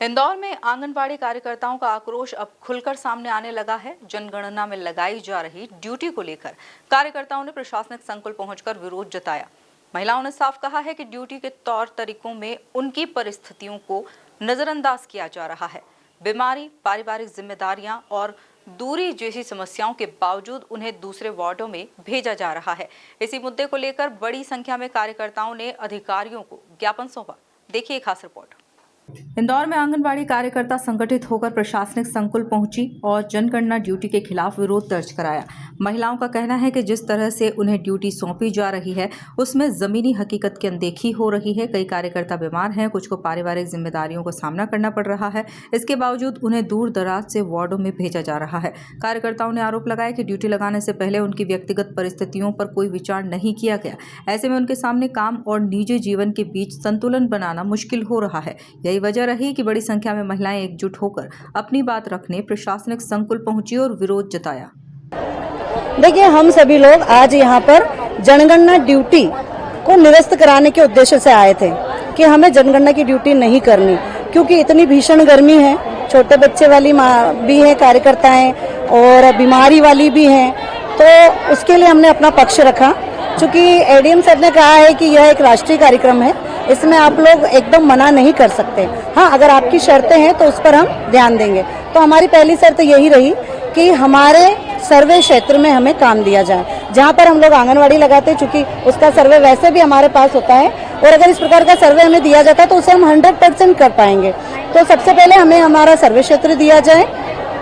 इंदौर में आंगनबाड़ी कार्यकर्ताओं का आक्रोश अब खुलकर सामने आने लगा है। जनगणना में लगाई जा रही ड्यूटी को लेकर कार्यकर्ताओं ने प्रशासनिक संकुल पहुंचकर विरोध जताया। महिलाओं ने साफ कहा है कि ड्यूटी के तौर तरीकों में उनकी परिस्थितियों को नजरअंदाज किया जा रहा है। बीमारी, पारिवारिक जिम्मेदारियां और दूरी जैसी समस्याओं के बावजूद उन्हें दूसरे वार्डों में भेजा जा रहा है। इसी मुद्दे को लेकर बड़ी संख्या में कार्यकर्ताओं ने अधिकारियों को ज्ञापन सौंपा। देखिए खास रिपोर्ट। इंदौर में आंगनबाड़ी कार्यकर्ता संगठित होकर प्रशासनिक संकुल पहुंची और जनगणना ड्यूटी के खिलाफ विरोध दर्ज कराया। महिलाओं का कहना है कि जिस तरह से उन्हें ड्यूटी सौंपी जा रही है उसमें जमीनी हकीकत की अनदेखी हो रही है। कई कार्यकर्ता बीमार हैं, कुछ को पारिवारिक जिम्मेदारियों का सामना करना पड़ रहा है। इसके बावजूद उन्हें दूर दराज से वार्डों में भेजा जा रहा है। कार्यकर्ताओं ने आरोप लगाया कि ड्यूटी लगाने से पहले उनकी व्यक्तिगत परिस्थितियों पर कोई विचार नहीं किया गया। ऐसे में उनके सामने काम और निजी जीवन के बीच संतुलन बनाना मुश्किल हो रहा है। यही वजह रही कि बड़ी संख्या में महिलाएं एकजुट होकर अपनी बात रखने प्रशासनिक संकुल पहुंची और विरोध जताया। देखिए, हम सभी लोग आज यहाँ पर जनगणना ड्यूटी को निरस्त कराने के उद्देश्य से आए थे कि हमें जनगणना की ड्यूटी नहीं करनी, क्योंकि इतनी भीषण गर्मी है। छोटे बच्चे वाली माँ भी है, कार्यकर्ता हैं और बीमारी वाली भी हैं, तो उसके लिए हमने अपना पक्ष रखा। चूँकि एडीएम सर ने कहा है कि यह एक राष्ट्रीय कार्यक्रम है, इसमें आप लोग एकदम मना नहीं कर सकते। हाँ, अगर आपकी शर्तें हैं तो उस पर हम ध्यान देंगे। तो हमारी पहली शर्त यही रही कि हमारे सर्वे क्षेत्र में हमें काम दिया जाए, जहाँ पर हम लोग आंगनवाड़ी लगाते हैं। चूँकि उसका सर्वे वैसे भी हमारे पास होता है और अगर इस प्रकार का सर्वे हमें दिया जाता है तो उसे हम 100% कर पाएंगे। तो सबसे पहले हमें हमारा सर्वे क्षेत्र दिया जाए।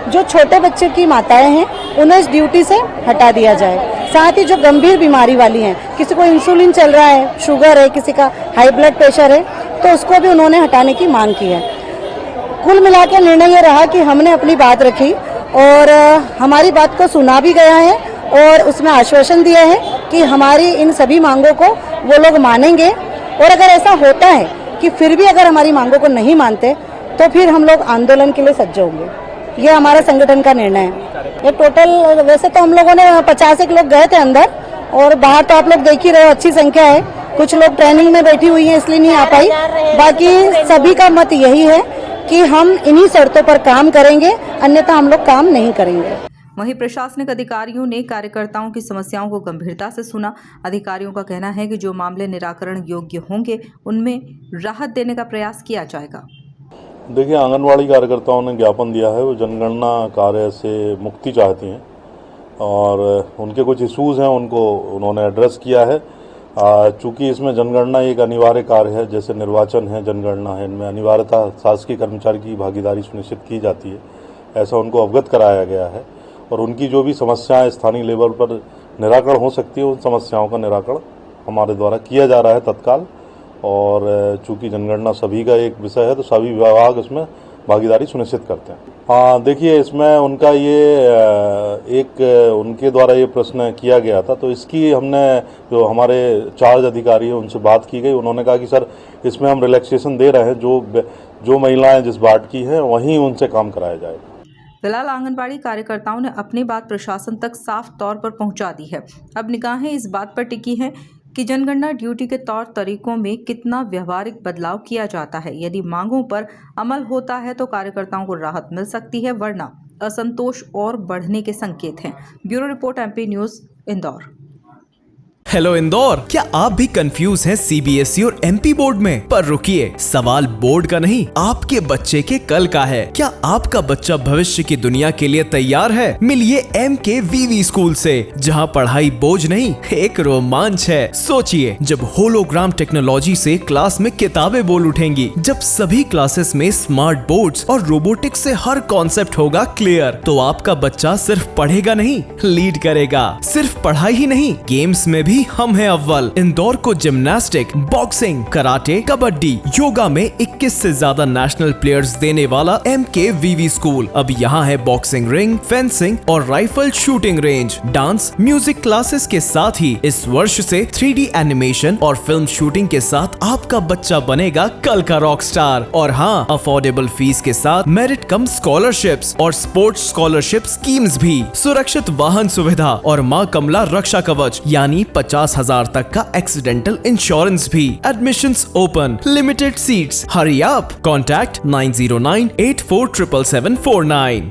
जो छोटे बच्चे की माताएं हैं उन्हें इस ड्यूटी से हटा दिया जाए। साथ ही जो गंभीर बीमारी वाली हैं, किसी को इंसुलिन चल रहा है, शुगर है, किसी का हाई ब्लड प्रेशर है, तो उसको भी उन्होंने हटाने की मांग की है। कुल मिला के निर्णय ये रहा कि हमने अपनी बात रखी और हमारी बात को सुना भी गया है और उसमें आश्वासन दिया है कि हमारी इन सभी मांगों को वो लोग मानेंगे। और अगर ऐसा होता है कि फिर भी अगर हमारी मांगों को नहीं मानते तो फिर हम लोग आंदोलन के लिए सज्ज होंगे। ये हमारा संगठन का निर्णय है। ये टोटल वैसे तो हम लोगों ने 50 लोग गए थे अंदर और बाहर तो आप लोग देख ही रहे हो, अच्छी संख्या है। कुछ लोग ट्रेनिंग में बैठी हुई हैं इसलिए नहीं आ पाई। बाकी सभी का मत यही है कि हम इन्हीं शर्तों पर काम करेंगे, अन्यथा हम लोग काम नहीं करेंगे। वहीं प्रशासनिक अधिकारियों ने कार्यकर्ताओं की समस्याओं को गंभीरता से सुना। अधिकारियों का कहना है कि जो मामले निराकरण योग्य होंगे उनमें राहत देने का प्रयास किया जाएगा। देखिए, आंगनवाड़ी कार्यकर्ताओं ने ज्ञापन दिया है, वो जनगणना कार्य से मुक्ति चाहती हैं और उनके कुछ इश्यूज हैं, उनको उन्होंने एड्रेस किया है। चूंकि इसमें जनगणना एक अनिवार्य कार्य है, जैसे निर्वाचन है, जनगणना है, इनमें अनिवार्यता शासकीय कर्मचारी की भागीदारी सुनिश्चित की जाती है, ऐसा उनको अवगत कराया गया है। और उनकी जो भी समस्याएं स्थानीय लेवल पर निराकरण हो सकती है, उन समस्याओं का निराकरण हमारे द्वारा किया जा रहा है तत्काल। और चूंकि जनगणना सभी का एक विषय है तो सभी विभाग उसमें भागीदारी सुनिश्चित करते हैं। देखिए, इसमें उनका ये उनके द्वारा ये प्रश्न किया गया था, तो इसकी हमने जो हमारे चार्ज अधिकारी हैं उनसे बात की गई। उन्होंने कहा कि सर, इसमें हम रिलैक्सेशन दे रहे हैं, जो महिलाएं जिस वार्ड की हैं वहीं उनसे काम कराया जाएगा। फिलहाल आंगनबाड़ी कार्यकर्ताओं ने अपनी बात प्रशासन तक साफ तौर पर पहुंचा दी है। अब निगाहें इस बात पर टिकी हैं कि जनगणना ड्यूटी के तौर तरीकों में कितना व्यवहारिक बदलाव किया जाता है। यदि मांगों पर अमल होता है तो कार्यकर्ताओं को राहत मिल सकती है, वरना असंतोष और बढ़ने के संकेत हैं। Bureau report, MP news, Indore. Hello Indore, क्या आप भी कंफ्यूज हैं सीबीएसई और एमपी बोर्ड में? पर रुकिए, सवाल बोर्ड का नहीं, आपके बच्चे के कल का है। क्या आपका बच्चा भविष्य की दुनिया के लिए तैयार है? मिलिए MKVV स्कूल से, जहां पढ़ाई बोझ नहीं, एक रोमांच है। सोचिए, जब होलोग्राम टेक्नोलॉजी से क्लास में किताबें बोल उठेंगी, जब सभी क्लासेस में स्मार्ट बोर्ड्स और रोबोटिक्स से हर कॉन्सेप्ट होगा क्लियर, तो आपका बच्चा सिर्फ पढ़ेगा नहीं, लीड करेगा। सिर्फ पढ़ाई ही नहीं, गेम्स में भी हम हैं अव्वल। इंदौर को gymnastic, boxing, karate, kabaddi, yoga में 21 से ज्यादा नेशनल प्लेयर्स देने वाला MKVV स्कूल अब यहाँ है बॉक्सिंग रिंग, फेंसिंग और rifle shooting range, dance, music classes के साथ ही इस वर्ष से 3D एनिमेशन और फिल्म शूटिंग के साथ आपका बच्चा बनेगा कल का रॉक स्टार। और हाँ, अफोर्डेबल फीस के साथ मेरिट कम स्कॉलरशिप्स और स्पोर्ट्स स्कॉलरशिप स्कीम्स भी, सुरक्षित वाहन सुविधा और माँ कमला रक्षा कवच यानी 50,000 तक का एक्सीडेंटल इंश्योरेंस भी। Admissions open, limited seats. Hurry up. Contact 9098477749।